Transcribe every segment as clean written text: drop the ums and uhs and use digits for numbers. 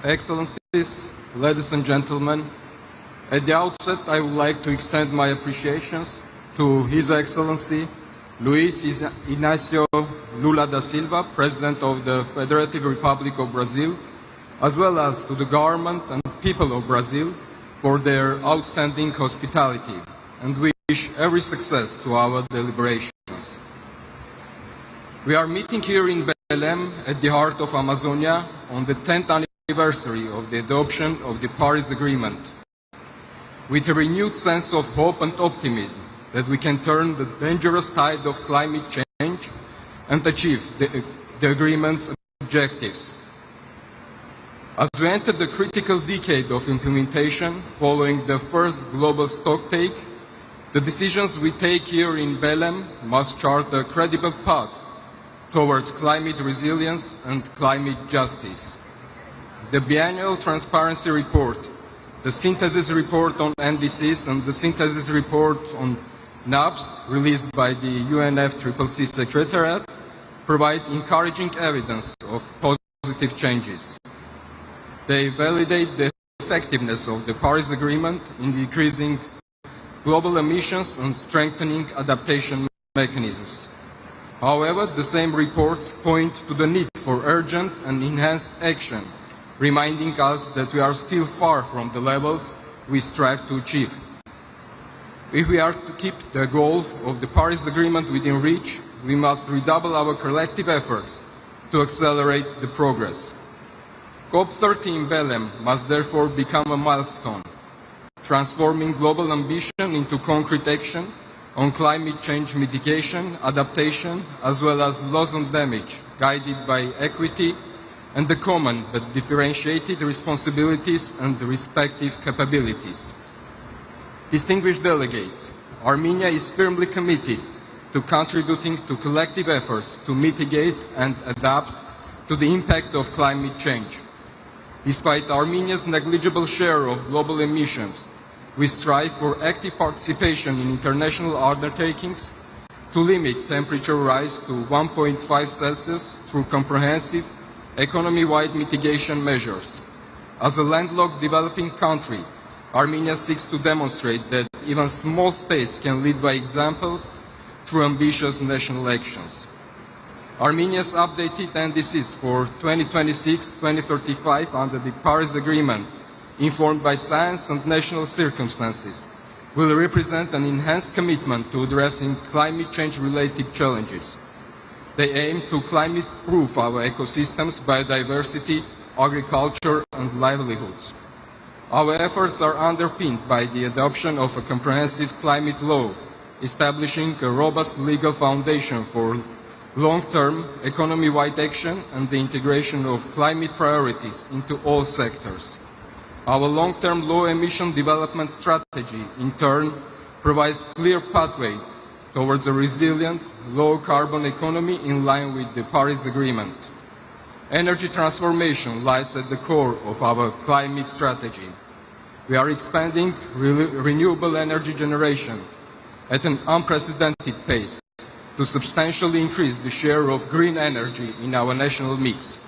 Excellencies, ladies and gentlemen, at the outset I would like to extend my appreciations to His Excellency Luis Inácio Lula da Silva, President of the Federative Republic of Brazil, as well as to the government and people of Brazil for their outstanding hospitality, and wish every success to our deliberations. We are meeting here in Belém at the heart of Amazonia on the 10th anniversary of the adoption of the Paris Agreement, with a renewed sense of hope and optimism that we can turn the dangerous tide of climate change and achieve the agreement's objectives. As we enter the critical decade of implementation following the first global stocktake, the decisions we take here in Belém must chart a credible path towards climate resilience and climate justice. The biannual transparency report, the synthesis report on NDCs, and the synthesis report on NAPs released by the UNFCCC Secretariat provide encouraging evidence of positive changes. They validate the effectiveness of the Paris Agreement in decreasing global emissions and strengthening adaptation mechanisms. However, the same reports point to the need for urgent and enhanced action, reminding us that we are still far from the levels we strive to achieve. If we are to keep the goals of the Paris Agreement within reach, we must redouble our collective efforts to accelerate the progress. COP30 in Belém must therefore become a milestone, transforming global ambition into concrete action on climate change mitigation, adaptation, as well as loss and damage, guided by equity and the common but differentiated responsibilities and respective capabilities. Distinguished delegates, Armenia is firmly committed to contributing to collective efforts to mitigate and adapt to the impact of climate change. Despite Armenia's negligible share of global emissions, we strive for active participation in international undertakings to limit temperature rise to 1.5 Celsius through comprehensive economy-wide mitigation measures. As a landlocked developing country, Armenia seeks to demonstrate that even small states can lead by examples through ambitious national actions. Armenia's updated NDCs for 2026-2035 under the Paris Agreement, informed by science and national circumstances, will represent an enhanced commitment to addressing climate change-related challenges. They aim to climate-proof our ecosystems, biodiversity, agriculture, and livelihoods. Our efforts are underpinned by the adoption of a comprehensive climate law, establishing a robust legal foundation for long-term economy-wide action and the integration of climate priorities into all sectors. Our long-term low-emission development strategy, in turn, provides a clear pathway towards a resilient, low-carbon economy in line with the Paris Agreement. Energy transformation lies at the core of our climate strategy. We are expanding renewable energy generation at an unprecedented pace to substantially increase the share of green energy in our national mix.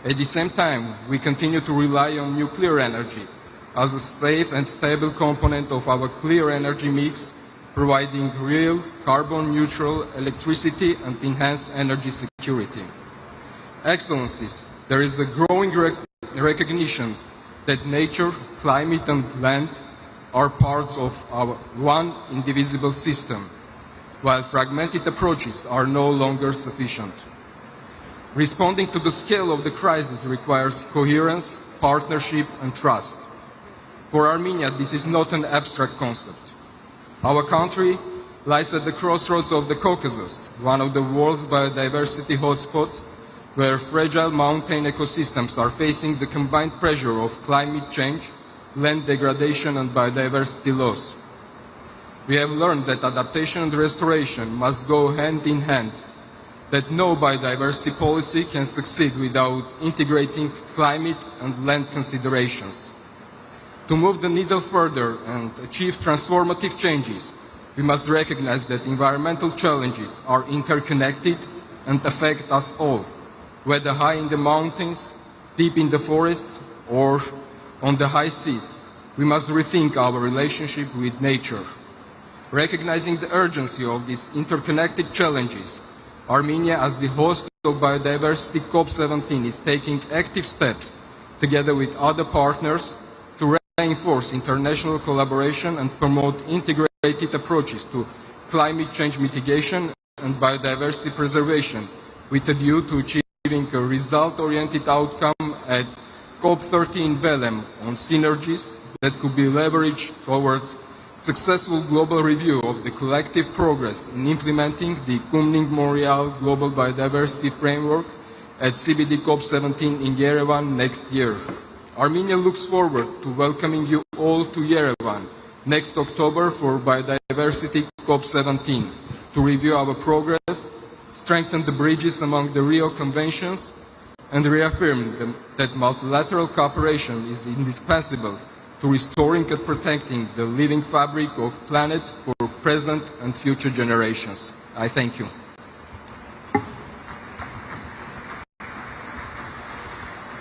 At the same time, we continue to rely on nuclear energy as a safe and stable component of our clear energy mix, providing real carbon-neutral electricity and enhanced energy security. Excellencies, there is a growing recognition that nature, climate, and land are parts of our one indivisible system, while fragmented approaches are no longer sufficient. Responding to the scale of the crisis requires coherence, partnership, and trust. For Armenia, this is not an abstract concept. Our country lies at the crossroads of the Caucasus, one of the world's biodiversity hotspots, where fragile mountain ecosystems are facing the combined pressure of climate change, land degradation, and biodiversity loss. We have learned that adaptation and restoration must go hand in hand, that no biodiversity policy can succeed without integrating climate and land considerations. To move the needle further and achieve transformative changes, we must recognize that environmental challenges are interconnected and affect us all, whether high in the mountains, deep in the forests, or on the high seas, we must rethink our relationship with nature. Recognizing the urgency of these interconnected challenges, Armenia, as the host of Biodiversity COP30, is taking active steps together with other partners to reinforce international collaboration and promote integrated approaches to climate change mitigation and biodiversity preservation, with a view to achieving a result-oriented outcome at COP30 in Belém on synergies that could be leveraged towards successful global review of the collective progress in implementing the Kumning-Montreal Global Biodiversity Framework at CBD COP17 in Yerevan next year. Armenia looks forward to welcoming you all to Yerevan next October for Biodiversity COP17 to review our progress, strengthen the bridges among the Rio Conventions, and reaffirm that multilateral cooperation is indispensable to restoring and protecting the living fabric of the planet for present and future generations. I thank you.